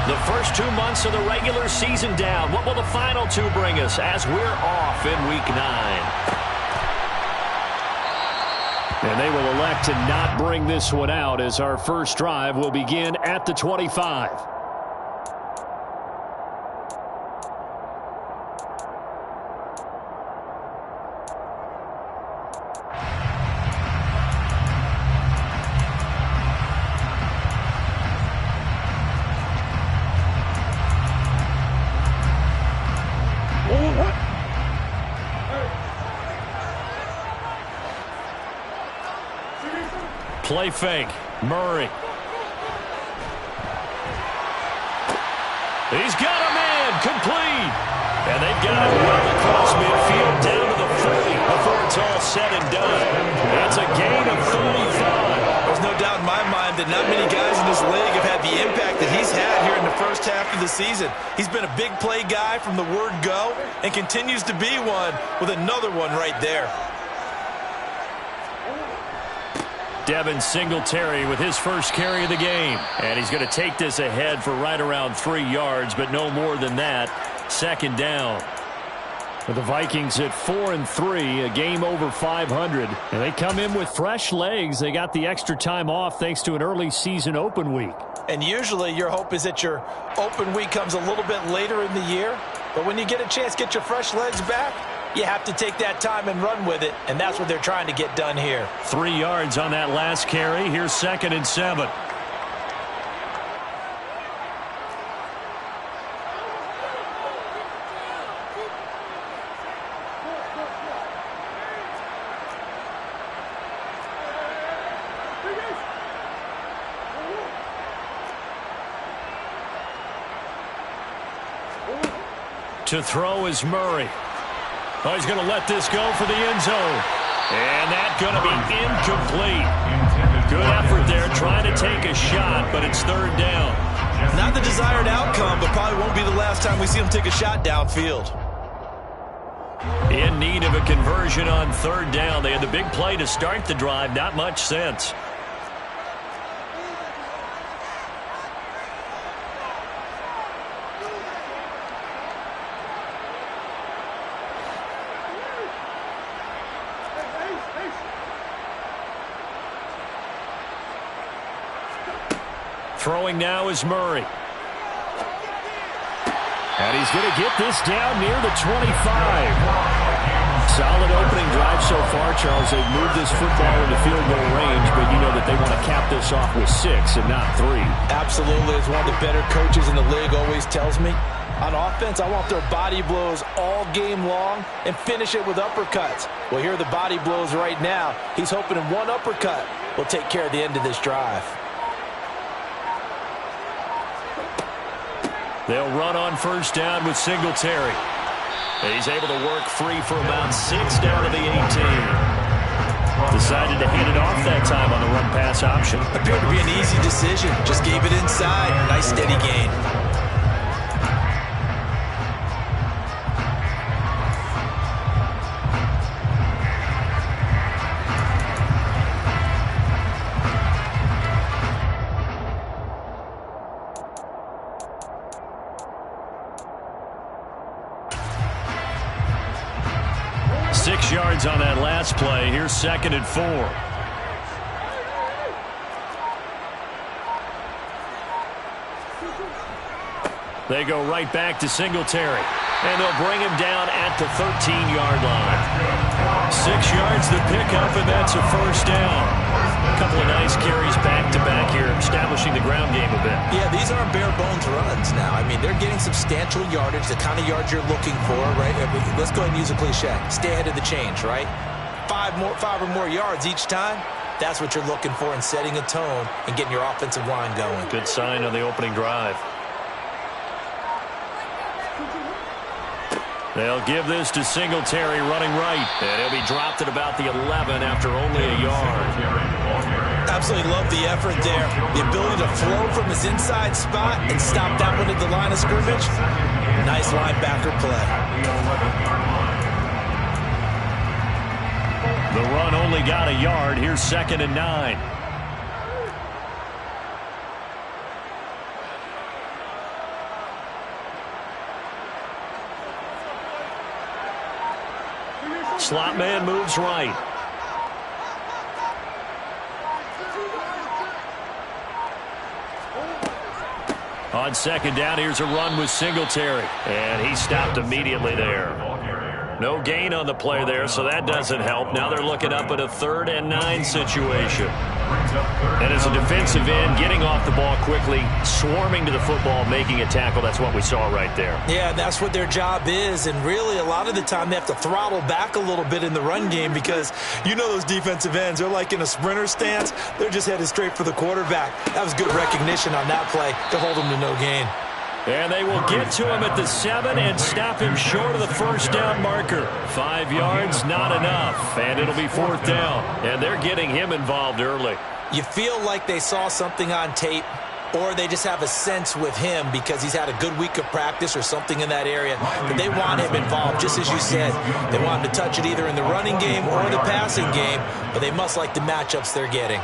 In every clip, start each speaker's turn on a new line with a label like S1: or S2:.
S1: The first 2 months of the regular season down. What will the final 2 bring us as we're off in Week 9?
S2: And they will elect to not bring this one out as our first drive will begin at the 25. Play fake. Murray. He's got a man. Complete. And they've got it well across midfield down to the 40 before it's all said and done. That's a gain of 35.
S3: There's no doubt in my mind that not many guys in this league have had the impact that he's had here in the first half of the season. He's been a big play guy from the word go and continues to be one with another one right there.
S2: Devin Singletary with his first carry of the game. And he's going to take this ahead for right around 3 yards, but no more than that. Second down. For the Vikings at 4-3, a game over 500. And they come in with fresh legs. They got the extra time off thanks to an early season open week.
S3: And usually your hope is that your open week comes a little bit later in the year. But when you get a chance to get your fresh legs back, you have to take that time and run with it, and that's what they're trying to get done here.
S2: 3 yards on that last carry. Here's 2nd and 7. To throw is Murray. Oh, he's going to let this go for the end zone. And that's going to be incomplete. Good effort there trying to take a shot, but it's 3rd down.
S3: Not the desired outcome, but probably won't be the last time we see him take a shot downfield.
S2: In need of a conversion on 3rd down. They had the big play to start the drive. Not much sense. Throwing now is Murray. And he's going to get this down near the 25. Solid opening drive so far, Charles. They've moved this football into field goal range, but you know that they want to cap this off with 6 and not 3.
S3: Absolutely. As one of the better coaches in the league always tells me, on offense, I want their body blows all game long and finish it with uppercuts. Well, here are the body blows right now. He's hoping in one uppercut will take care of the end of this drive.
S2: They'll run on 1st down with Singletary. He's able to work free for about 6 down to the 18. Decided to hand it off that time on the run-pass option.
S3: Appeared to be an easy decision. Just gave it inside. Nice steady gain.
S2: Yards on that last play. Here's 2nd and 4. They go right back to Singletary. And they'll bring him down at the 13-yard line. 6 yards the pickup, and that's a 1st down. A couple of nice carries back-to-back here, establishing the ground game a bit.
S3: Yeah, these aren't bare-bones runs now. I mean, they're getting substantial yardage, the kind of yards you're looking for, right? Let's go ahead and use a cliche. Stay ahead of the change, right? 5 or more yards each time. That's what you're looking for in setting a tone and getting your offensive line going.
S2: Good sign on the opening drive. They'll give this to Singletary running right. And he'll be dropped at about the 11 after only a yard.
S3: Absolutely love the effort there. The ability to flow from his inside spot and stop that one at the line of scrimmage. Nice linebacker play.
S2: The run only got a yard. Here's 2nd and 9.
S1: Slot man moves right. On second down, here's a run with Singletary. And he stopped immediately there. No gain on the play there, so that doesn't help. Now they're looking up at a 3rd and 9 situation. And as a defensive end, getting off the ball quickly, swarming to the football, making a tackle, that's what we saw right there.
S3: Yeah, that's what their job is. And really, a lot of the time, they have to throttle back a little bit in the run game because you know those defensive ends, they're like in a sprinter stance. They're just headed straight for the quarterback. That was good recognition on that play to hold them to no gain.
S1: And they will get to him at the 7 and stop him short of the first down marker. 5 yards, not enough. And it'll be 4th down. And they're getting him involved early.
S3: You feel like they saw something on tape, or they just have a sense with him because he's had a good week of practice or something in that area. But they want him involved, just as you said. They want him to touch it either in the running game or the passing game, but they must like the matchups they're getting.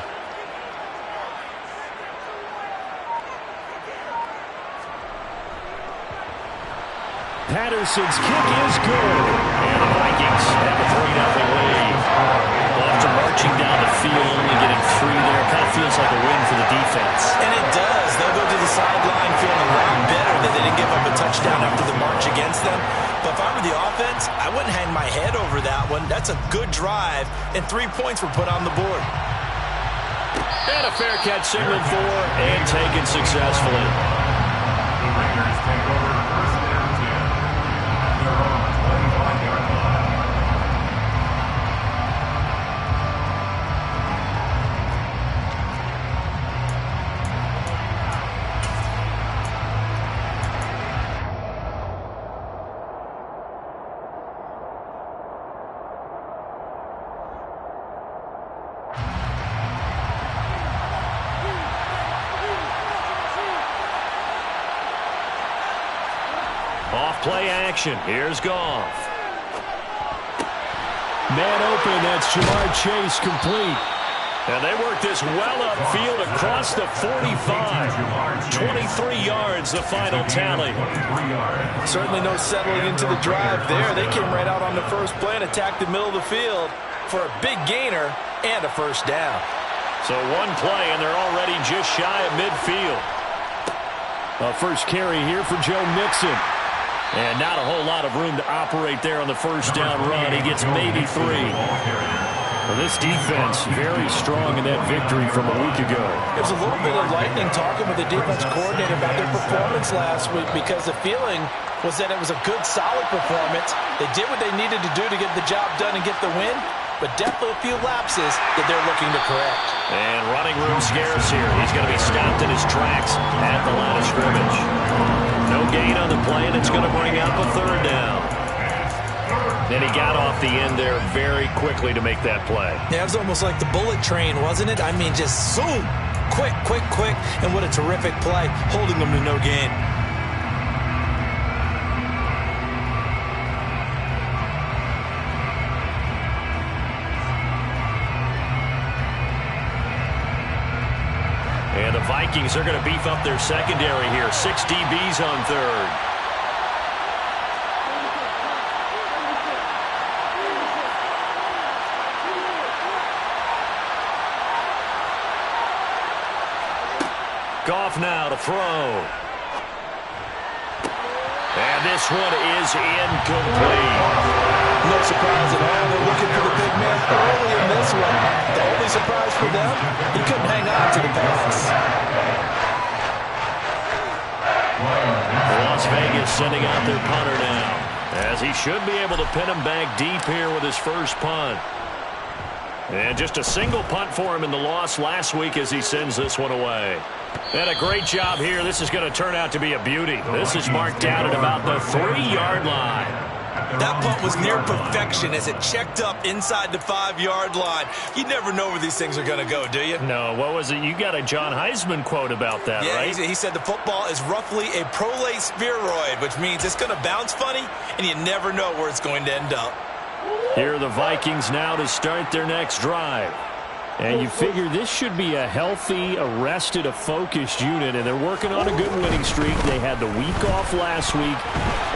S1: Patterson's kick is good. And the Vikings have a 3-0 lead. Well, after marching down the field, only getting 3 there, kind of feels like a win for the defense.
S3: And it does. They'll go to the sideline feeling a lot better that they didn't give up a touchdown after the march against them. But if I were the offense, I wouldn't hang my head over that one. That's a good drive, and 3 points were put on the board.
S1: And a fair catch signaled for and taken successfully.
S4: The Raiders take over 1st and 10. They're on the 25-yard line.
S1: Off-play action. Here's Goff. Man open. That's Ja'Marr Chase complete. And they work this well upfield across the 45. 23 yards, the final tally.
S3: Certainly no settling into the drive there. They came right out on the first play and attacked the middle of the field for a big gainer and a first down.
S1: So one play, and they're already just shy of midfield. A first carry here for Joe Mixon. And not a whole lot of room to operate there on the first down run. He gets maybe 3. Well, this defense very strong in that victory from a week ago.
S3: It was a little bit of lightning talking with the defense coordinator about their performance last week because the feeling was that it was a good, solid performance. They did what they needed to do to get the job done and get the win, but definitely a few lapses that they're looking to correct.
S1: And running room scarce here. He's going to be stopped in his tracks at the line of scrimmage. No gain on the play, and it's going to bring up a 3rd down. And he got off the end there very quickly to make that play.
S3: Yeah, it was almost like the bullet train, wasn't it? I mean, just zoom. Quick, quick, quick. And what a terrific play, holding them to no gain.
S1: And the Vikings are going to beef up their secondary here. 6 DBs on 3rd. Goff now to throw. And this one is incomplete.
S3: No surprise at all. They're looking for the big man early in this one. The only surprise for them, he couldn't hang on to the pass.
S1: Las Vegas sending out their punter now, as he should be able to pin him back deep here with his first punt. And just a single punt for him in the loss last week as he sends this one away. And a great job here. This is going to turn out to be a beauty. This is marked out at about the 3-yard line.
S3: That punt was near perfection as it checked up inside the 5-yard line. You never know where these things are going to go, do you?
S1: No, what was it? You got a John Heisman quote about that, right?
S3: Yeah, he said the football is roughly a prolate spheroid, which means it's going to bounce funny, and you never know where it's going to end up.
S1: Here are the Vikings now to start their next drive.
S2: And you figure this should be a healthy, arrested, a focused unit, and they're working on a good winning streak. They had the week off last week.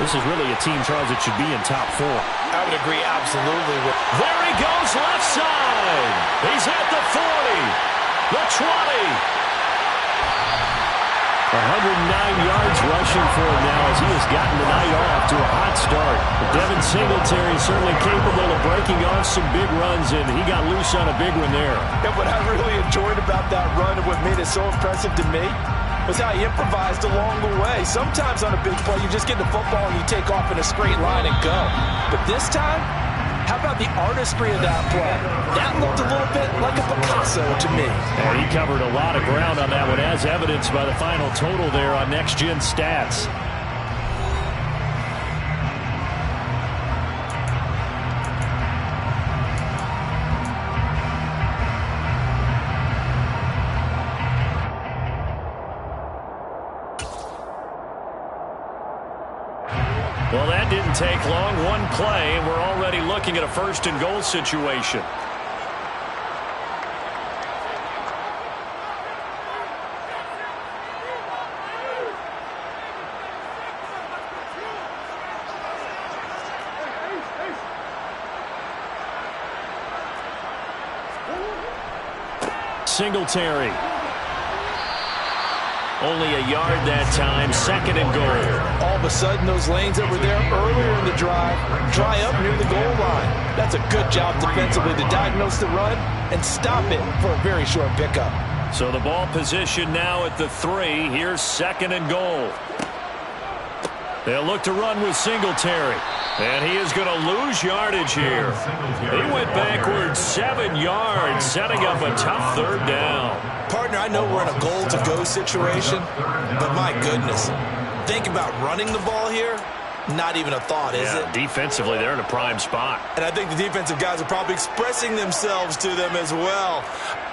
S2: This is really a team, Charles, that should be in top 4.
S3: I would agree absolutely.
S1: There he goes left side. He's at the 40, the 20.
S2: 109 yards rushing for him now as he has gotten the night off to a hot start. Devin Singletary certainly capable of breaking off some big runs, and he got loose on a big one there.
S3: Yeah, what I really enjoyed about that run and what made it so impressive to me was how he improvised along the way. Sometimes on a big play, you just get the football and you take off in a straight line and go. But this time, how about the artistry of that play? That looked a little bit like a Picasso to me.
S2: And he covered a lot of ground on that one, as evidenced by the final total there on Next Gen Stats.
S1: Well, that didn't take long. One play, and we're already looking at a first and goal situation.
S2: Singletary. Only a yard that time, second and goal.
S3: All of a sudden, those lanes that were there earlier in the drive dry up near the goal line. That's a good job defensively to diagnose the run and stop it for a very short pickup.
S1: So the ball position now at the 3. Here's second and goal. They'll look to run with Singletary. And he is going to lose yardage here. He went backwards 7 yards, setting up a tough third down.
S3: Partner, I know we're in a goal-to-go situation, but my goodness, think about running the ball here. Not even a thought, is it?
S1: Defensively, they're in a prime spot.
S3: And I think the defensive guys are probably expressing themselves to them as well.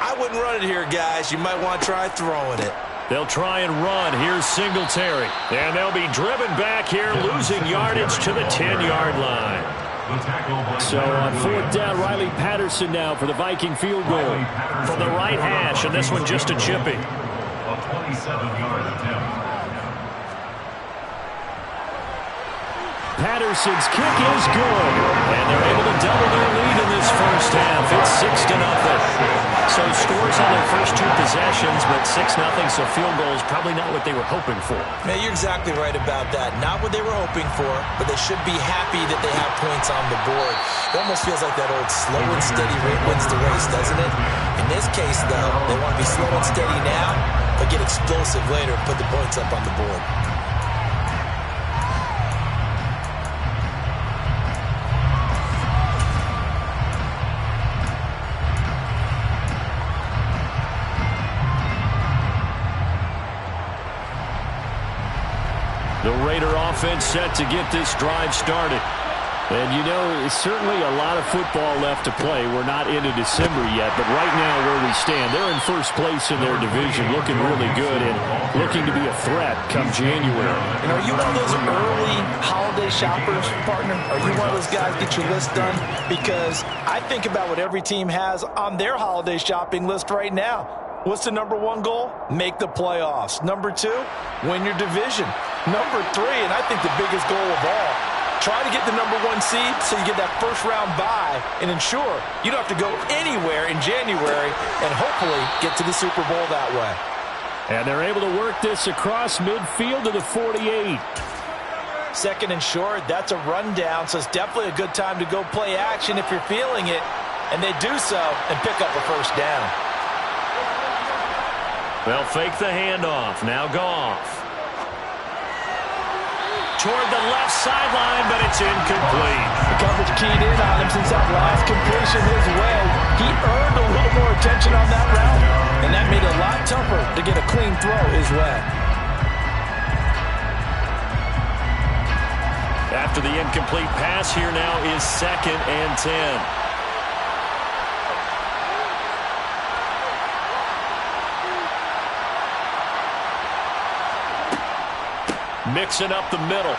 S3: I wouldn't run it here, guys. You might want to try throwing it.
S1: They'll try and run. Here's Singletary. And they'll be driven back here, losing yardage to the 10-yard line.
S2: So on fourth down, Riley Patterson now for the Viking field goal.
S1: From the right hash, and this one just a chippy.
S4: A 27-yard attempt.
S2: Patterson's kick is good.
S1: And they're able to double their lead in this first half. It's 6-0. So scores on their first 2 possessions, but 6-0, so field goal is probably not what they were hoping for.
S3: Man, you're exactly right about that. Not what they were hoping for, but they should be happy that they have points on the board. It almost feels like that old slow and steady wins the race, doesn't it? In this case, though, they want to be slow and steady now, but get explosive later and put the points up on the board.
S1: The Raider offense set to get this drive started.
S2: And, you know, it's certainly a lot of football left to play. We're not into December yet, but right now where we stand, they're in first place in their division, looking really good and looking to be a threat come January.
S3: And are you one of those early holiday shoppers, partner? Are you one of those guys get your list done? Because I think about what every team has on their holiday shopping list right now. What's the number 1 goal? Make the playoffs. Number 2, win your division. Number 3, and I think the biggest goal of all, try to get the number 1 seed so you get that first-round bye and ensure you don't have to go anywhere in January and hopefully get to the Super Bowl that way.
S2: And they're able to work this across midfield to the 48.
S3: Second and short, that's a rundown, so it's definitely a good time to go play action if you're feeling it. And they do so and pick up a first down.
S1: They'll fake the handoff. Now Goff. Toward the left sideline, but it's incomplete.
S3: The coverage keyed in on him since that last completion his way. He earned a little more attention on that route, and that made it a lot tougher to get a clean throw his way.
S1: After the incomplete pass, here now is 2nd and 10. Mixing up the middle.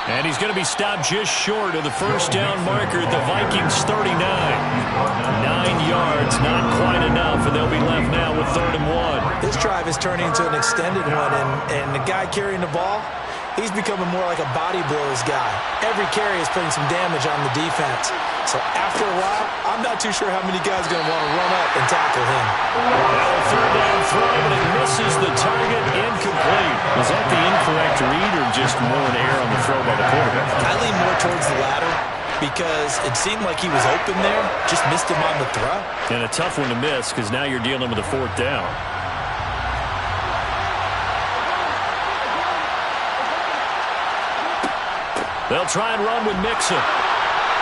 S2: And he's going to be stopped just short of the first down marker at the Vikings 39. 9 yards, not quite enough, and they'll be left now with 3rd and 1.
S3: This drive is turning into an extended one, and the guy carrying the ball, he's becoming more like a body blows guy. Every carry is putting some damage on the defense. So after a while, I'm not too sure how many guys are going to want to run up and tackle him.
S2: Now a 3rd down throw, but it misses the target, incomplete. Was that the incorrect read or just more an error on the throw by the quarterback?
S3: I lean more towards the latter because it seemed like he was open there, just missed him on the throw.
S2: And a tough one to miss because now you're dealing with a 4th down. They'll try and run with Mixon.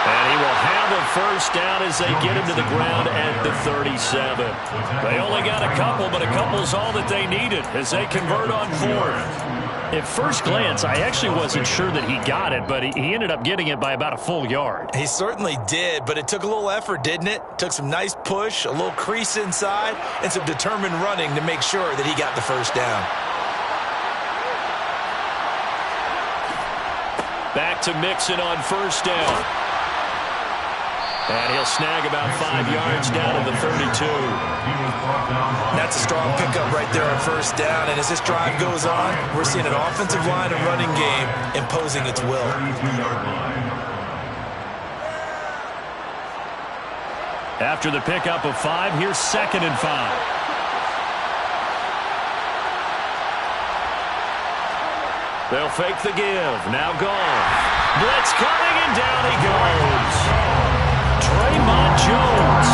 S2: And he will have a first down as they get him to the ground at the 37. They only got a couple, but a couple's all that they needed as they convert on 4th. At first glance, I actually wasn't sure that he got it, but he ended up getting it by about a full yard.
S3: He certainly did, but it took a little effort, didn't it? Took some nice push, a little crease inside, and some determined running to make sure that he got the first down.
S2: Back to Mixon on first down. And he'll snag about 5 yards down to the 32.
S3: That's a strong pickup right there on first down. And as this drive goes on, we're seeing an offensive line and running game imposing its will.
S2: After the pickup of 5, here's 2nd and 5. They'll fake the give. Now gone. Blitz coming, and down he goes. Draymond Jones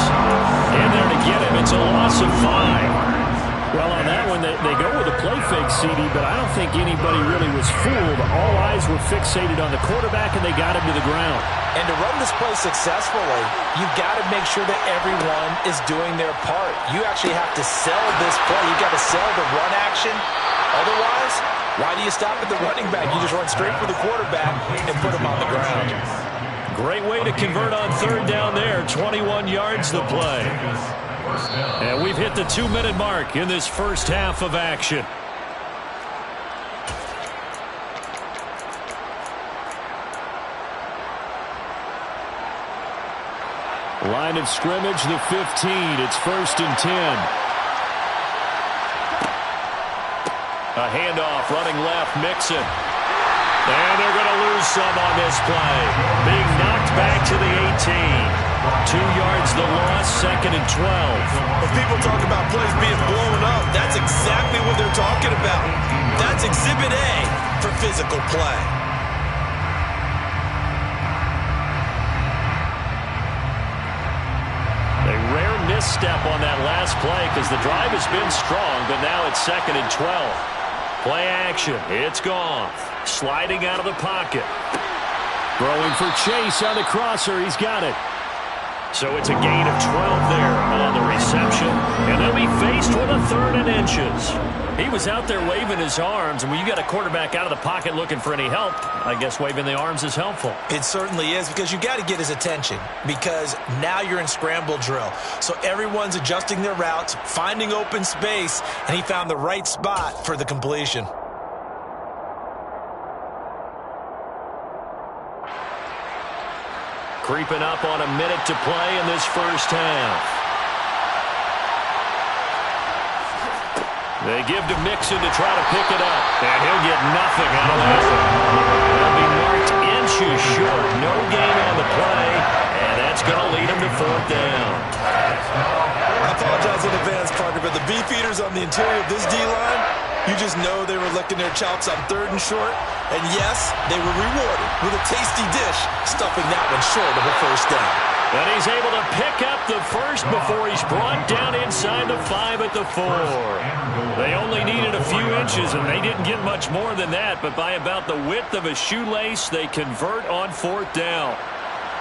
S2: in there to get him. It's a loss of 5. Well, on that one, they go with a play fake, CD, but I don't think anybody really was fooled. All eyes were fixated on the quarterback, and they got him to the ground.
S3: And to run this play successfully, you've got to make sure that everyone is doing their part. You actually have to sell this play. You've got to sell the run action. Otherwise, why do you stop at the running back? You just run straight for the quarterback and put him on the ground.
S2: Great way to convert on 3rd down there. 21 yards the play. And we've hit the 2-minute mark in this first half of action. Line of scrimmage, the 15. It's 1st and 10. A handoff, running left, Mixon. And they're going to lose some on this play. Being knocked back to the 18. 2 yards the loss, 2nd and 12.
S3: When people talk about plays being blown up, that's exactly what they're talking about. That's Exhibit A for physical play.
S2: A rare misstep on that last play because the drive has been strong, but now it's 2nd and 12. Play action. It's gone. Sliding out of the pocket. Throwing for Chase on the crosser. He's got it. So it's a gain of 12 there on the reception. And they'll be faced with a 3rd and inches. He was out there waving his arms, and when you got a quarterback out of the pocket looking for any help, I guess waving the arms is helpful.
S3: It certainly is, because you got to get his attention, because now you're in scramble drill. So everyone's adjusting their routes, finding open space, and he found the right spot for the completion.
S2: Creeping up on a minute to play in this first half. They give to Mixon to try to pick it up, and he'll get nothing out of that. They'll be marked inches short. No gain on the play, and that's going to lead him to 4th down.
S3: I apologize in advance, partner, but the beefeaters on the interior of this D-line, you just know they were licking their chops on 3rd and short. And yes, they were rewarded with a tasty dish, stuffing that one short of a first down.
S2: And he's able to pick up the first before he's brought down inside the 5 at the 4. They only needed a few inches, and they didn't get much more than that, but by about the width of a shoelace, they convert on 4th down.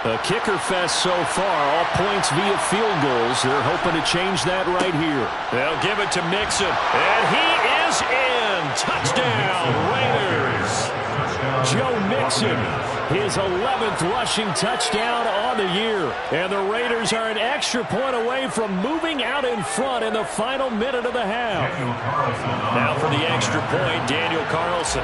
S2: A kicker fest so far, all points via field goals. They're hoping to change that right here. They'll give it to Mixon, and he is in. Touchdown, Raiders. Joe Mixon, his 11th rushing touchdown on the year. And the Raiders are an extra point away from moving out in front in the final minute of the half. Now for the extra point, Daniel Carlson.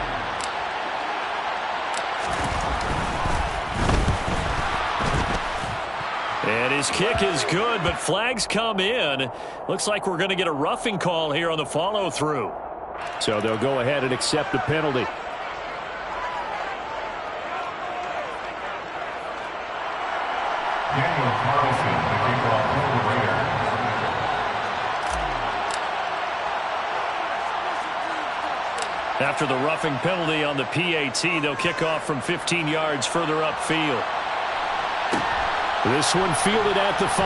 S2: And his kick is good, but flags come in. Looks like we're going to get a roughing call here on the follow-through.
S1: So they'll go ahead and accept the penalty.
S4: Daniel Carlson, the kickoff for the Raiders.
S2: After the roughing penalty on the PAT, they'll kick off from 15 yards further upfield.
S1: This one fielded at the 5.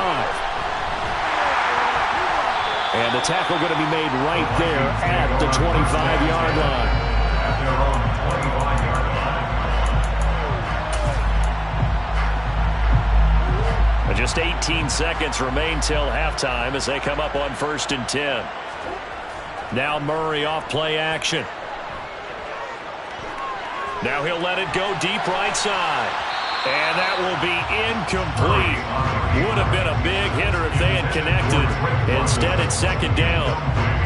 S1: And the tackle going to be made right there at the 25-yard line.
S4: At their own 25-yard line.
S2: Just 18 seconds remain till halftime as they come up on 1st and 10. Now Murray off play action. Now he'll let it go deep right side. And that will be incomplete. Would have been a big hitter if they had connected. Instead, it's 2nd down.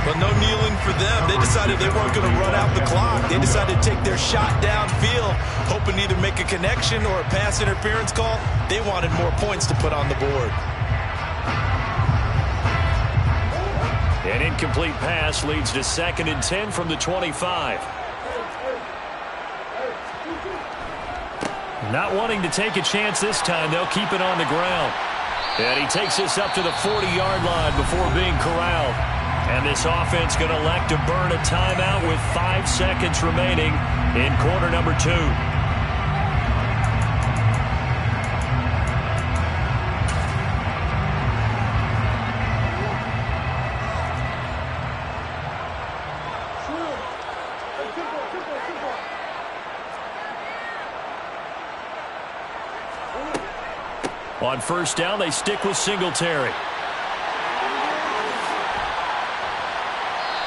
S3: But no kneeling for them. They decided they weren't going to run out the clock. They decided to take their shot downfield, hoping to either make a connection or a pass interference call. They wanted more points to put on the board.
S2: An incomplete pass leads to 2nd and 10 from the 25. Not wanting to take a chance this time, they'll keep it on the ground. And he takes this up to the 40-yard line before being corralled. And this offense going to elect to burn a timeout with 5 seconds remaining in quarter number 2. On 1st down, they stick with Singletary.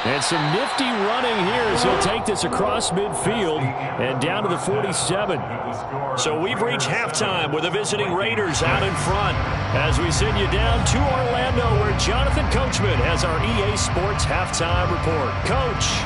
S2: And some nifty running here as he'll take this across midfield and down to the 47. So we've reached halftime with the visiting Raiders out in front as we send you down to Orlando where Jonathan Coachman has our EA Sports halftime report. Coach.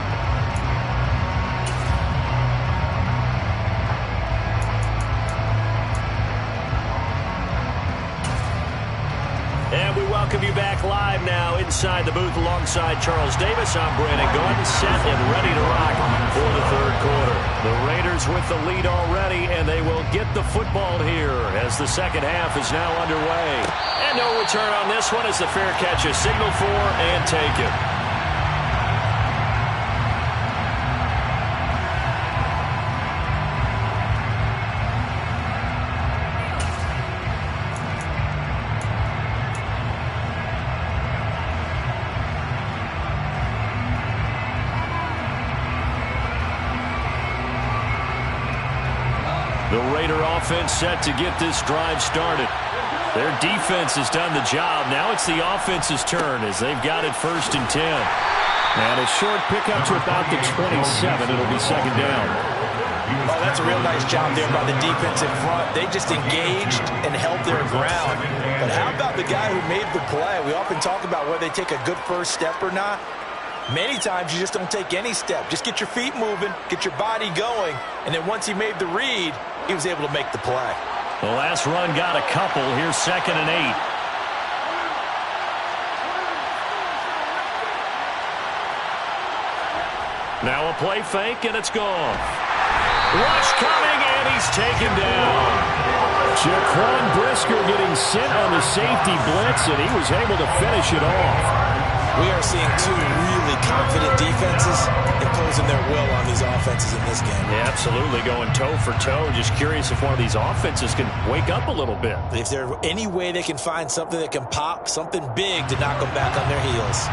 S2: And we welcome you back live now inside the booth alongside Charles Davis. I'm Brandon Gordon, set and ready to rock for the 3rd quarter. The Raiders with the lead already, and they will get the football here as the 2nd half is now underway. And no return on this one as the fair catch is signaled for and taken. The Raider offense set to get this drive started. Their defense has done the job. Now it's the offense's turn as they've got it 1st and 10. And a short pickup to about the 27. It'll be 2nd down.
S3: Oh, that's a real nice job there by the defense in front. They just engaged and held their ground. But how about the guy who made the play? We often talk about whether they take a good first step or not. Many times you just don't take any step. Just get your feet moving, get your body going, and then once he made the read, he was able to make the play.
S2: The last run got a couple. Here's 2nd and 8. Now a play fake, and it's gone. Rush coming, and he's taken down.
S1: Jaquan Brisker getting sent on the safety blitz, and he was able to finish it off.
S3: We are seeing 2 really confident defenses imposing their will on these offenses in this game.
S2: Yeah, absolutely, going toe for toe. Just curious if one of these offenses can wake up a little bit.
S3: If there's any way they can find something that can pop, something big to knock them back on their heels.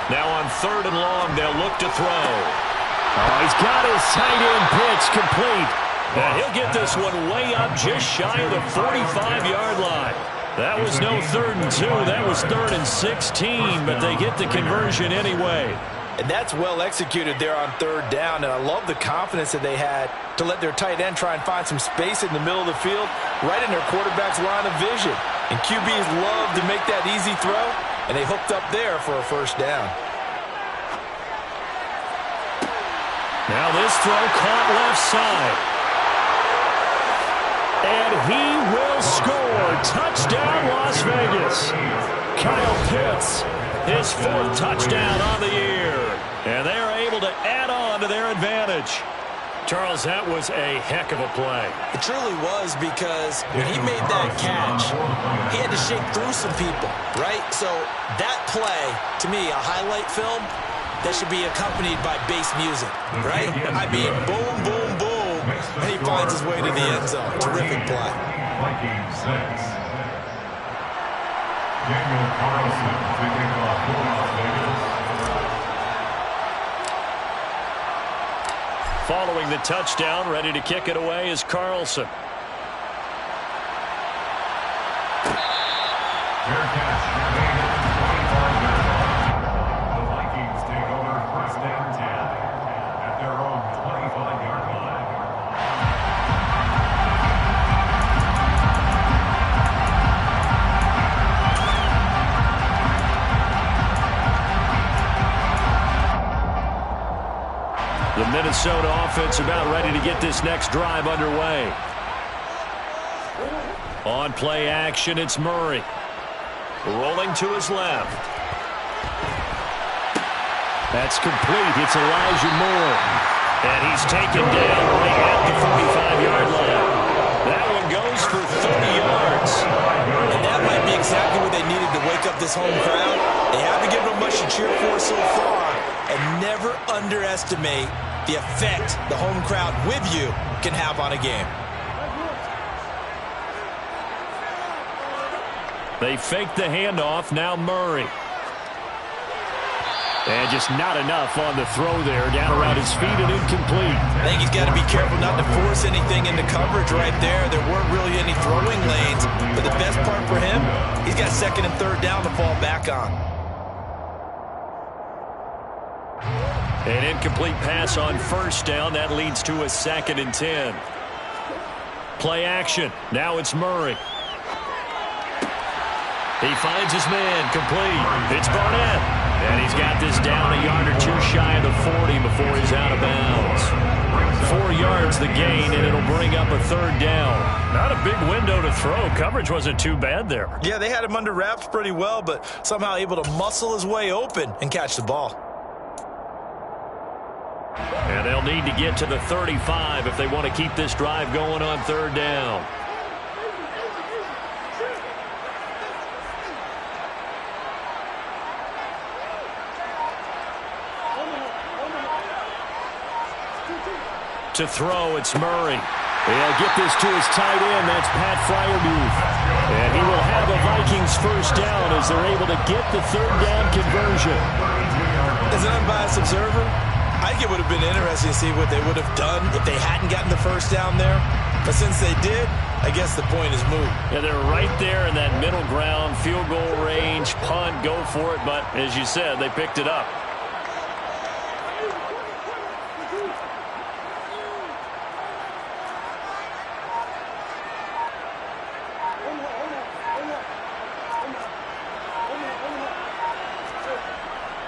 S2: Now on 3rd and long, they'll look to throw. Oh, he's got his tight end pitch complete. And he'll get this one way up just shy of the 45-yard line. That was no 3rd and 2. That was 3rd and 16, but they get the conversion anyway.
S3: And that's well executed there on 3rd down. And I love the confidence that they had to let their tight end try and find some space in the middle of the field, right in their quarterback's line of vision. And QBs love to make that easy throw, and they hooked up there for a 1st down.
S2: Now this throw caught left side. And he will score. Touchdown, Las Vegas. Kyle Pitts, his 4th touchdown on the year. And they are able to add on to their advantage. Charles, that was a heck of a play.
S3: It truly was, because when he made that catch, he had to shake through some people, right? So that play, to me, a highlight film, that should be accompanied by bass music, right? I mean, boom, boom, boom, and he finds his way to the end zone. Terrific play.
S4: Daniel Carlson taking off for Las Vegas.
S2: Following the touchdown, ready to kick it away is Carlson.
S4: Fair catch. The Vikings take over 1st and 10 at their own 25-yard line.
S2: The Minnesota offense about ready to get this next drive underway. On play action, it's Murray. Rolling to his left. That's complete. It's Elijah Moore. And he's taken down right at the 45-yard line. That one goes for 30 yards.
S3: And that might be exactly what they needed to wake up this home crowd. They haven't given them much to cheer for so far. And never underestimate the effect the home crowd with you can have on a game.
S2: They fake the handoff. Now Murray. And just not enough on the throw there. Down around his feet and incomplete.
S3: I think he's got to be careful not to force anything into coverage right there. There weren't really any throwing lanes. But the best part for him, he's got 2nd and 3rd down to fall back on.
S2: An incomplete pass on 1st down. That leads to a 2nd and 10. Play action. Now it's Murray. He finds his man. Complete. It's Barnett. And he's got this down a yard or two shy of the 40 before he's out of bounds. 4 yards the gain, and it'll bring up a 3rd down. Not a big window to throw. Coverage wasn't too bad there.
S3: Yeah, they had him under wraps pretty well, but somehow able to muscle his way open and catch the ball.
S2: And they'll need to get to the 35 if they want to keep this drive going on 3rd down. To throw, it's Murray. He'll get this to his tight end. That's Pat Freiermuth. And he will have a Vikings 1st down as they're able to get the 3rd down conversion.
S3: As an unbiased observer, I think it would have been interesting to see what they would have done if they hadn't gotten the 1st down there. But since they did, I guess the point is moot.
S2: Yeah, they're right there in that middle ground, field goal range, punt, go for it. But as you said, they picked it up.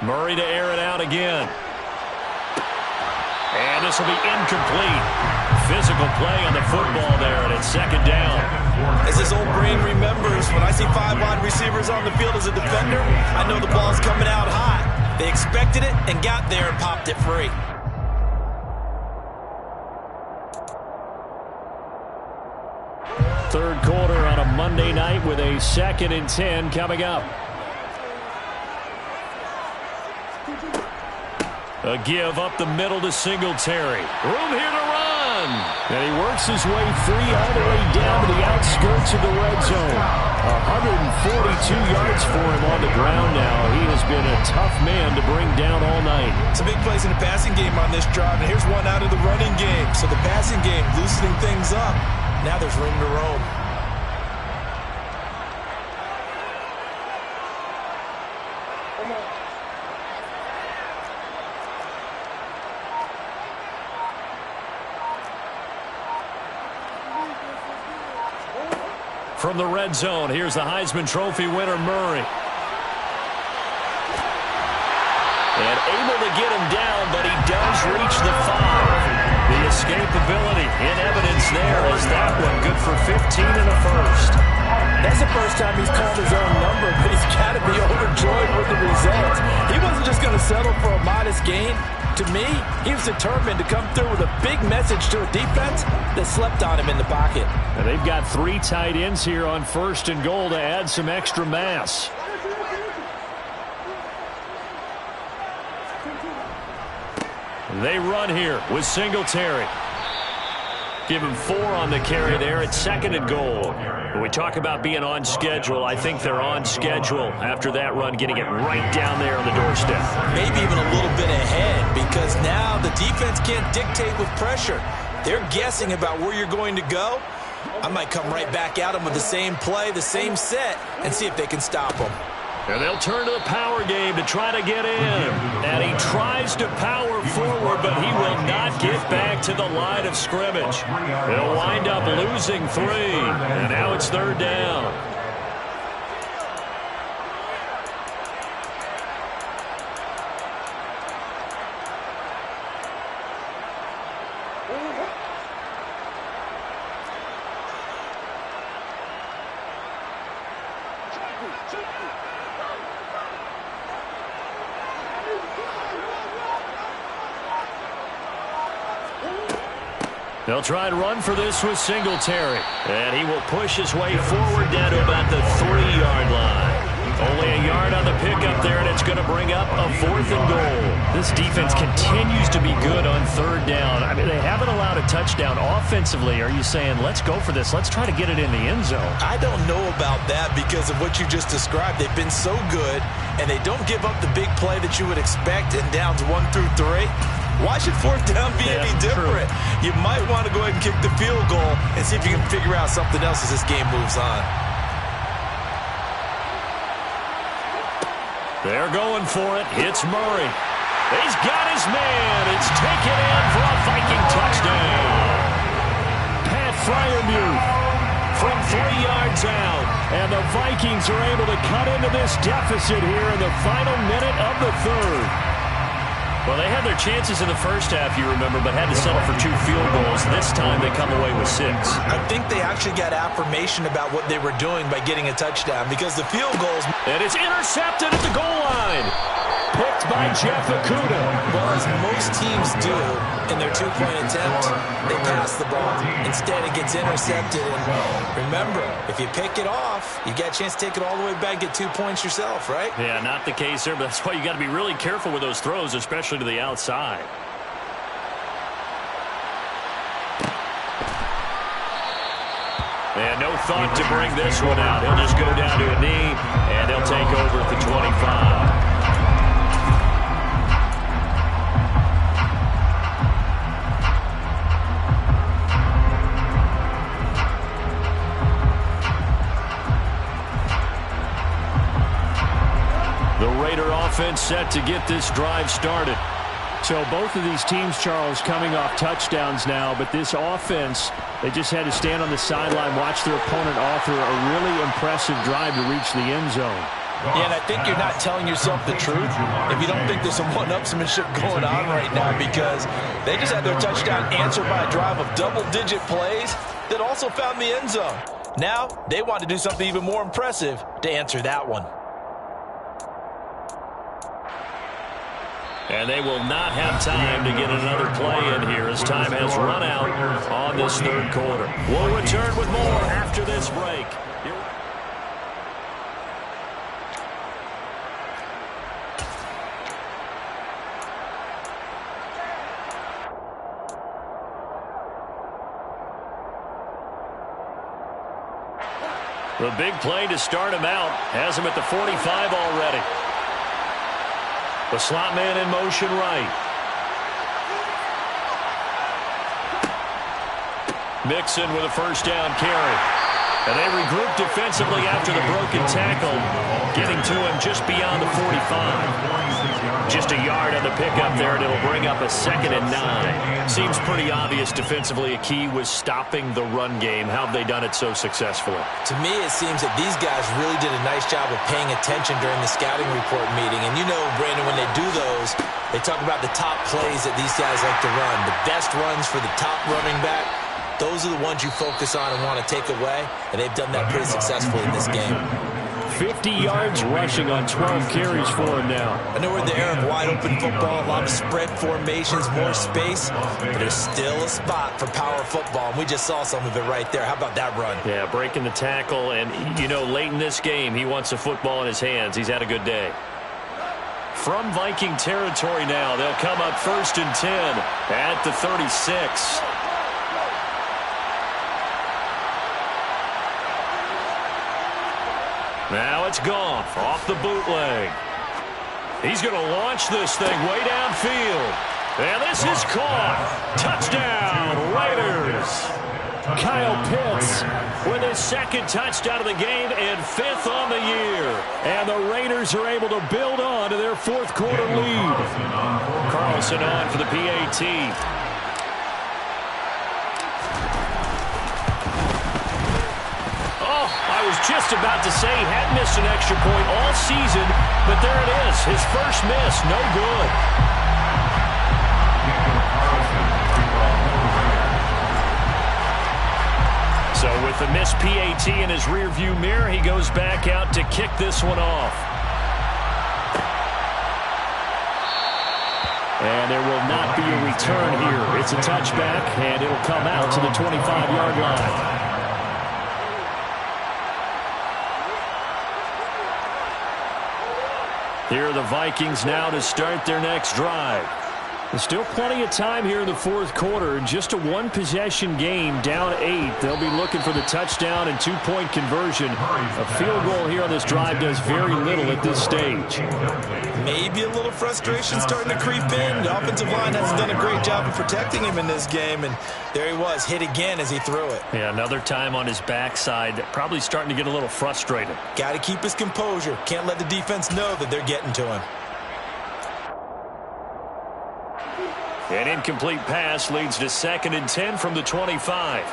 S2: Murray to air it out again. And this will be incomplete. Physical play on the football there, and it's 2nd down.
S3: As his old brain remembers, when I see 5 wide receivers on the field as a defender, I know the ball's coming out hot. They expected it and got there and popped it free.
S2: Third quarter on a Monday night with a 2nd and 10 coming up. A give up the middle to Singletary. Room here to run. And he works his way free all the way down to the outskirts of the red zone. 142 yards for him on the ground now. He has been a tough man to bring down all night.
S3: Some big plays in the passing game on this drive, and here's one out of the running game. So the passing game loosening things up. Now there's room to roam.
S2: From the red zone, here's the Heisman Trophy winner, Murray. And able to get him down, but he does reach the 5. The escapability in evidence offense there as that one good for 15 in the first.
S3: That's the first time he's called his own number, but he's got to be overjoyed with the results. He wasn't just going to settle for a modest gain. To me, he was determined to come through with a big message to a defense that slept on him in the pocket.
S2: And they've got 3 tight ends here on 1st and goal to add some extra mass. They run here with Singletary. Give him 4 on the carry there at 2nd and goal. When we talk about being on schedule, I think they're on schedule after that run, getting it right down there on the doorstep.
S3: Maybe even a little bit ahead, because now the defense can't dictate with pressure. They're guessing about where you're going to go. I might come right back at them with the same play, the same set, and see if they can stop them.
S2: And they'll turn to the power game to try to get in. And he tries to power forward, but he will not get back to the line of scrimmage. They'll wind up losing 3. And now it's 3rd down. They'll try and run for this with Singletary. And he will push his way forward down to about the 3-yard line. Only a yard on the pickup there, and it's going to bring up a 4th and goal. This defense continues to be good on 3rd down. I mean, they haven't allowed a touchdown offensively. Are you saying, let's go for this, let's try to get it in the end zone?
S3: I don't know about that because of what you just described. They've been so good, and they don't give up the big play that you would expect in downs 1 through 3. Why should 4th down be any different? True. You might want to go ahead and kick the field goal and see if you can figure out something else as this game moves on.
S2: They're going for it. It's Murray. He's got his man. It's taken in for a Viking touchdown. Pat Freiermuth from 3 yards out. And the Vikings are able to cut into this deficit here in the final minute of the 3rd. Well, they had their chances in the first half, you remember, but had to settle for 2 field goals. This time they come away with 6.
S3: I think they actually got affirmation about what they were doing by getting a touchdown because the field goals...
S2: And it's intercepted at the goal line. Picked by Jeff Okudah.
S3: Well, as most teams do in their 2-point attempt, they pass the ball. Instead, it gets intercepted. And remember, if you pick it off, you got a chance to take it all the way back, get 2 points yourself, right?
S2: Yeah, not the case there, but that's why you got to be really careful with those throws, especially to the outside. And no thought to bring this one out. He'll just go down to a knee, and they'll take over at the 25. The Raider offense set to get this drive started. So both of these teams, Charles, coming off touchdowns now, but this offense, they just had to stand on the sideline, watch their opponent author a really impressive drive to reach the end zone.
S3: Yeah, and I think you're not telling yourself the truth if you don't think there's some one-upsmanship going on right now, because they just had their touchdown answered by a drive of double-digit plays that also found the end zone. Now, they want to do something even more impressive to answer that one.
S2: And they will not have time to get another play in here as time has run out on this 3rd quarter. We'll return with more after this break. The big play to start him out has him at the 45 already. The slot man in motion right. Mixon with a 1st down carry. And they regroup defensively after the broken tackle, getting to him just beyond the 45. Just a yard on the pickup there, and it'll bring up a 2nd and 9. Seems pretty obvious defensively a key was stopping the run game. How have they done it so successfully?
S3: To me, it seems that these guys really did a nice job of paying attention during the scouting report meeting. And you know, Brandon, when they do those, they talk about the top plays that these guys like to run. The best runs for the top running back. Those are the ones you focus on and want to take away, and they've done that pretty successfully in this game.
S2: 50 yards rushing on 12 carries for him now.
S3: I know we're in the era of wide-open football, a lot of spread formations, more space, but there's still a spot for power football, and we just saw some of it right there. How about that run?
S1: Yeah, breaking the tackle, and, you know, late in this game, he wants the football in his hands. He's had a good day. From Viking territory now, they'll come up 1st and 10 at the 36. Now it's gone off the bootleg. He's going to launch this thing way downfield. And this is caught. Touchdown, Raiders. Kyle Pitts with his 2nd touchdown of the game and 5th on the year. And the Raiders are able to build on to their 4th quarter lead. Carlson on for the PAT. I was just about to say he hadn't missed an extra point all season, but there it is. His first miss, no good. So with the missed PAT in his rearview mirror, he goes back out to kick this one off. And there will not be a return here. It's a touchback, and it'll come out to the 25-yard line. Here are the Vikings now to start their next drive. There's still plenty of time here in the 4th quarter. Just a 1-possession game, down 8. They'll be looking for the touchdown and 2-point conversion. A field goal here on this drive does very little at this stage.
S3: Maybe a little frustration starting to creep in. The offensive line hasn't done a great job of protecting him in this game, and there he was, hit again as he threw it.
S1: Yeah, another time on his backside, probably starting to get a little frustrated.
S3: Got to keep his composure. Can't let the defense know that they're getting to him.
S1: An incomplete pass leads to 2nd and 10 from the 25.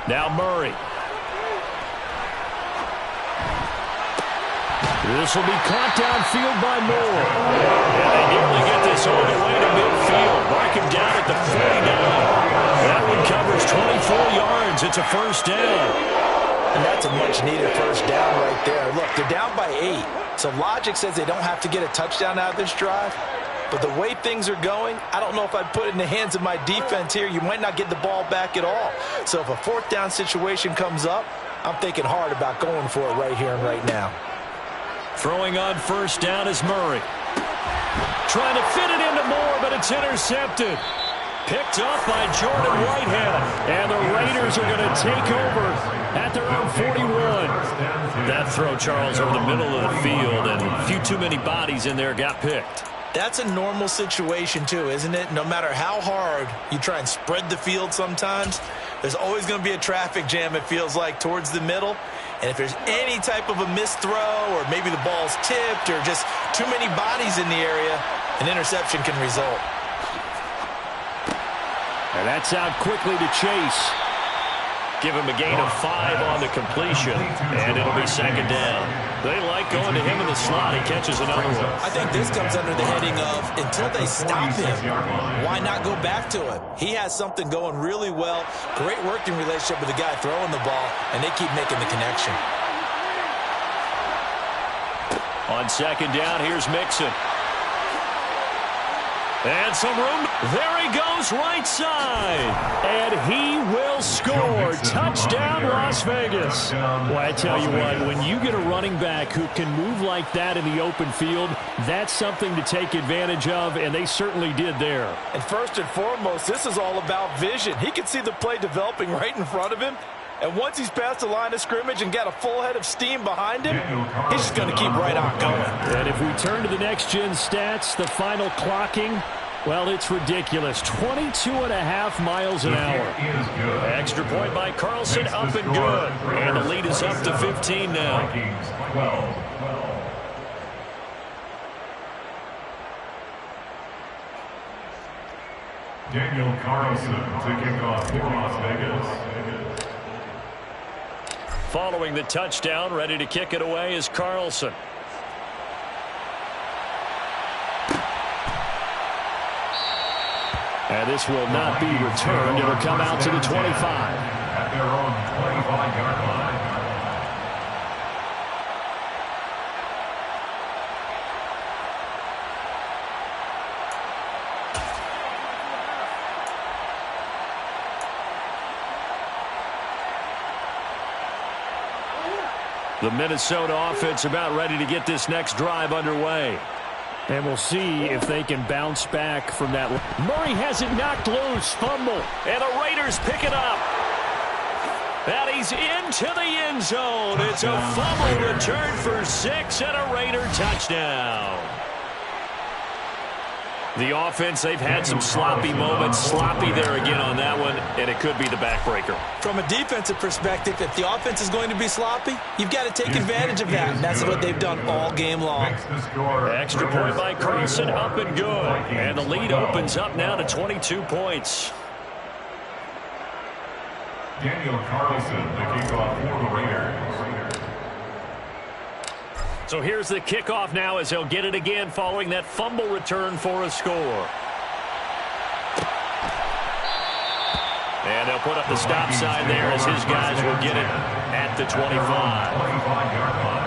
S1: Now Murray. This will be caught downfield by Moore. And they nearly get this all the way to midfield. Mark him down at the 49. That one covers 24 yards. It's a 1st down.
S3: And that's a much-needed 1st down right there. Look, they're down by 8. So logic says they don't have to get a touchdown out of this drive. But the way things are going, I don't know if I'd put it in the hands of my defense here. You might not get the ball back at all. So if a 4th down situation comes up, I'm thinking hard about going for it right here and right now.
S1: Throwing on 1st down is Murray. Trying to fit it into Moore, but it's intercepted. Picked off by Jordan Whitehead. And the Raiders are going to take over at their own 41. That throw, Charles, over the middle of the field, and a few too many bodies in there got picked.
S3: That's a normal situation, too, isn't it? No matter how hard you try and spread the field sometimes, there's always going to be a traffic jam, it feels like, towards the middle. And if there's any type of a missed throw or maybe the ball's tipped or just too many bodies in the area, an interception can result.
S2: And that's out quickly to Chase.
S1: Give him a gain of 5 on the completion, and it'll be 2nd down. They like going to him in the slot. He catches another one.
S3: I think this comes under the heading of until they stop him, why not go back to him? He has something going really well. Great working relationship with the guy throwing the ball, and they keep making the connection.
S1: On 2nd down, here's Mixon. And some room. There he goes, right side.
S2: And he will score. Touchdown, Las Vegas. Well, I tell you what, when you get a running back who can move like that in the open field, that's something to take advantage of, and they certainly did there.
S3: And first and foremost, this is all about vision. He can see the play developing right in front of him. And once he's past the line of scrimmage and got a full head of steam behind him, he's just going to keep right on going.
S2: And if we turn to the next-gen stats, the final clocking, well, it's ridiculous. 22.5 miles an hour.
S1: Extra point by Carlson, up and good. And the lead is up to 15 now.
S4: Daniel Carlson to kick off for Las Vegas.
S2: Following the touchdown, ready to kick it away is Carlson. And this will not be returned. It'll come out to the 25.
S4: At their own 25-yard line.
S2: The Minnesota offense about ready to get this next drive underway. And we'll see if they can bounce back from that. Murray has it knocked loose. Fumble. And the Raiders pick it up. And he's into the end zone. It's a fumble return for 6 and a Raider touchdown. The offense, they've had some sloppy moments. Sloppy there again on that one, and it could be the backbreaker.
S3: From a defensive perspective, if the offense is going to be sloppy, you've got to take advantage of that, and that's what they've done all game long.
S2: Extra point by Carlson, up and good. And the lead opens up now to 22 points.
S4: Daniel Carlson, the kickoff for the Raiders.
S2: So here's the kickoff now as he'll get it again following that fumble return for a score. And they'll put up the stop sign there as his guys will get it at the 25.
S4: 25-yard line.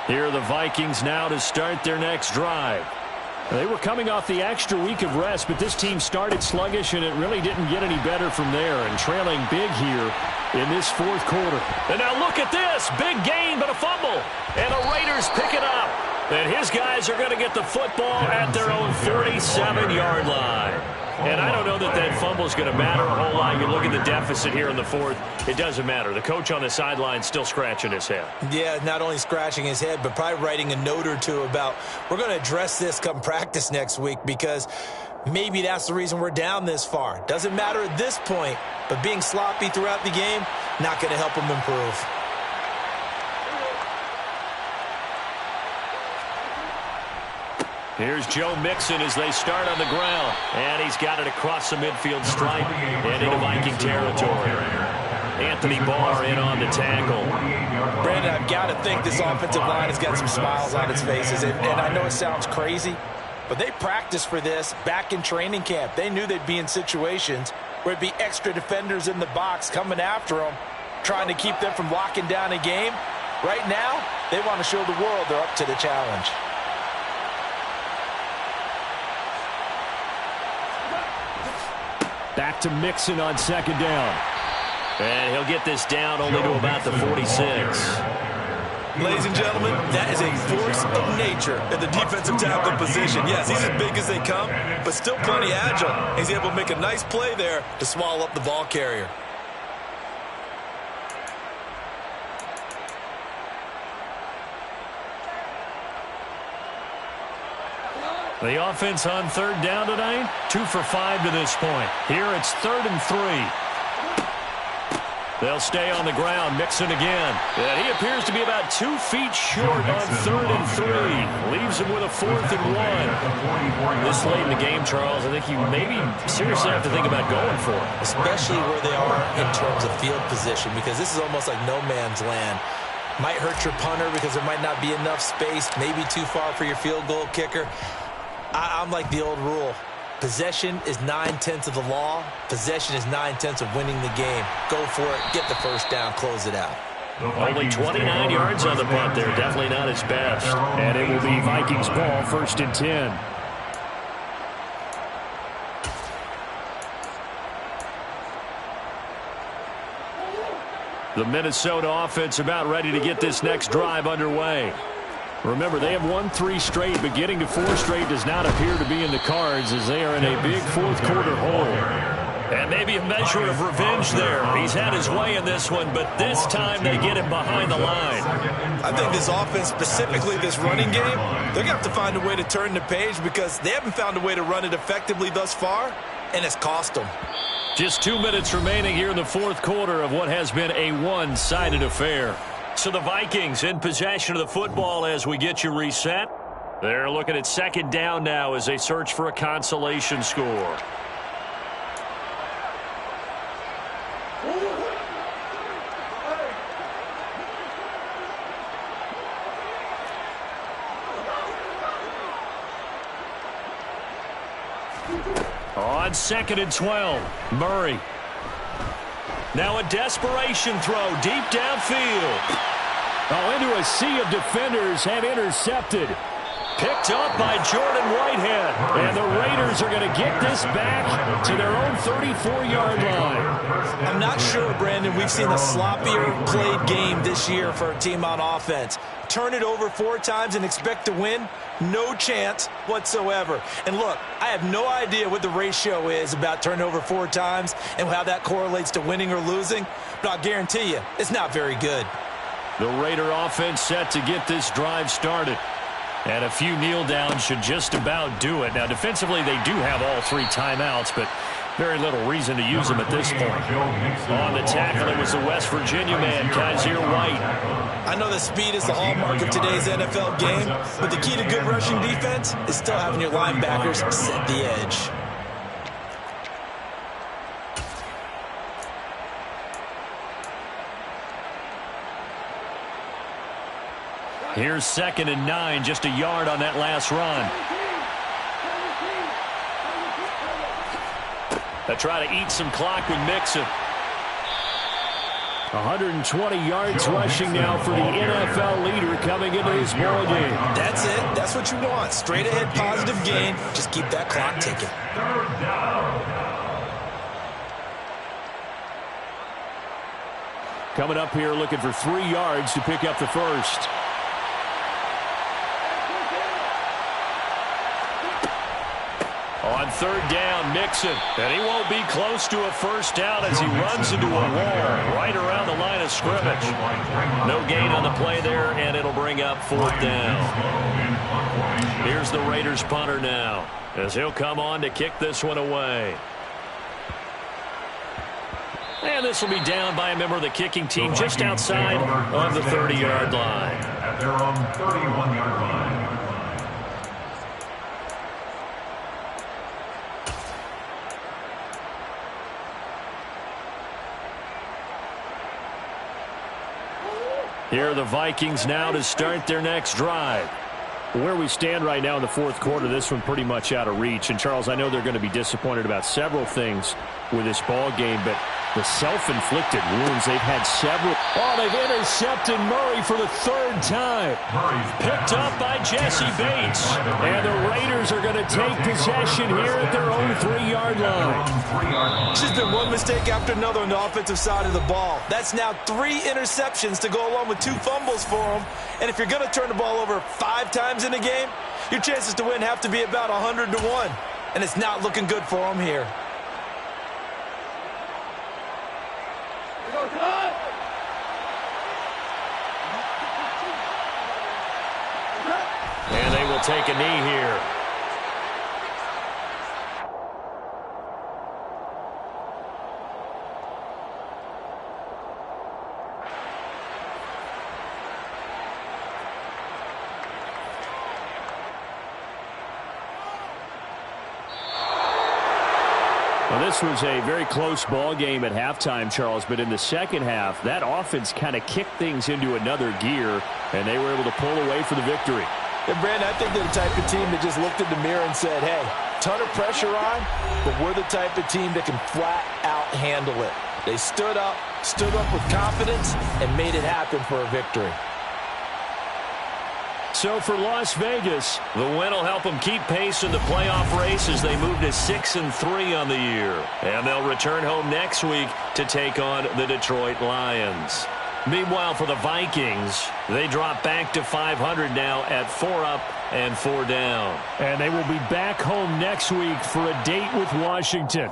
S2: Here are the Vikings now to start their next drive. They were coming off the extra week of rest, but this team started sluggish, and it really didn't get any better from there, and trailing big here in this fourth quarter. And now look at this. Big gain, but a fumble. And the Raiders pick it up. And his guys are going to get the football at their own 47-yard line. And I don't know that that fumble is going to matter a whole lot. You look at the deficit here in the fourth. It doesn't matter. The coach on the sideline still scratching his head.
S3: Yeah, not only scratching his head, but probably writing a note or two about, we're going to address this come practice next week, because maybe that's the reason we're down this far. Doesn't matter at this point, but being sloppy throughout the game, not going to help him improve.
S2: Here's Joe Mixon as they start on the ground. And he's got it across the midfield stripe and into Viking territory. Anthony Barr in on the tackle.
S3: Brandon, I've got to think this offensive line has got some smiles on its faces. And I know it sounds crazy, but they practiced for this back in training camp. They knew they'd be in situations where it'd be extra defenders in the box coming after them, trying to keep them from locking down a game. Right now, they want to show the world they're up to the challenge.
S2: Back to Mixon on second down. And he'll get this down only to about the 46.
S3: Ladies and gentlemen, that is a force of nature at the defensive tackle position. Yes, he's as big as they come, but still plenty agile. He's able to make a nice play there to swallow up the ball carrier.
S2: The offense on third down tonight, 2 for 5 to this point. Here it's 3rd and 3. They'll stay on the ground. Mixon again. And he appears to be about 2 feet short on 3rd and 3. Leaves him with a 4th and 1. This late in the game, Charles, I think you maybe seriously have to think about going for it.
S3: Especially where they are in terms of field position, because this is almost like no man's land. Might hurt your punter because there might not be enough space, maybe too far for your field goal kicker. I'm like the old rule. Possession is 9/10 of the law. Possession is 9/10 of winning the game. Go for it. Get the first down. Close it out.
S2: Only 29 yards on the punt there. Definitely not his best. And it will be Vikings ball, 1st and 10. The Minnesota offense about ready to get this next drive underway. Remember, they have won 3 straight, but getting to 4 straight does not appear to be in the cards as they are in a big fourth quarter hole. And maybe a measure of revenge there. He's had his way in this one, but this time they get him behind the line.
S3: I think this offense, specifically this running game, they're going to have to find a way to turn the page because they haven't found a way to run it effectively thus far, and it's cost them.
S2: Just 2 minutes remaining here in the fourth quarter of what has been a one-sided affair. So the Vikings in possession of the football as we get you reset. They're looking at second down now as they search for a consolation score. On 2nd and 12, Murray. Now a desperation throw deep downfield. Oh, into a sea of defenders and intercepted. Picked up by Jordan Whitehead. And the Raiders are going to get this back to their own 34-yard line.
S3: I'm not sure, Brandon, we've seen a sloppier played game this year for a team on offense. Turn it over 4 times and expect to win? No chance whatsoever. And look, I have no idea what the ratio is about turning over 4 times and how that correlates to winning or losing, but I'll guarantee you, it's not very good.
S2: The Raider offense set to get this drive started. And a few kneel downs should just about do it. Now, defensively, they do have all 3 timeouts, but very little reason to use them at this point. On the tackle, it was the West Virginia man, Kyzir White.
S3: I know that speed is the hallmark of today's NFL game, but the key to good rushing defense is still having your linebackers set the edge.
S2: Here's 2nd and 9, just a yard on that last run. They try to eat some clock with Mixon. 120 yards rushing now for the NFL leader coming into this ball game.
S3: That's it. That's what you want. Straight ahead positive gain. Just keep that clock ticking.
S2: Coming up here looking for 3 yards to pick up the first. On 3rd down, Mixon. And he won't be close to a first down as he runs into a wall right around the line of scrimmage. No gain on the play there, and it'll bring up 4th down. Here's the Raiders punter now as he'll come on to kick this one away. And this will be down by a member of the kicking team just outside of the 30-yard line.
S4: At their own 31-yard line.
S2: Here are the Vikings now to start their next drive. Where we stand right now in the fourth quarter, this one pretty much out of reach. And, Charles, I know they're going to be disappointed about several things with this ball game, but the self-inflicted wounds, they've had several. Oh, they've intercepted Murray for the 3rd time. Picked up by Jesse Bates. And the Raiders are going to take possession here at their own 3-yard line.
S3: It's just been one mistake after another on the offensive side of the ball. That's now 3 interceptions to go along with 2 fumbles for them. And if you're going to turn the ball over 5 times in a game, your chances to win have to be about 100 to 1. And it's not looking good for them here.
S2: And they will take a knee here. Well, this was a very close ball game at halftime, Charles, but in the second half, that offense kind of kicked things into another gear, and they were able to pull away for the victory.
S3: And Brandon, I think they're the type of team that just looked in the mirror and said, hey, ton of pressure on, but we're the type of team that can flat out handle it. They stood up with confidence, and made it happen for a victory.
S2: So for Las Vegas, the win will help them keep pace in the playoff race as they move to 6-3 on the year. And they'll return home next week to take on the Detroit Lions. Meanwhile, for the Vikings, they drop back to 500 now at 4 up and 4 down. And they will be back home next week for a date with Washington.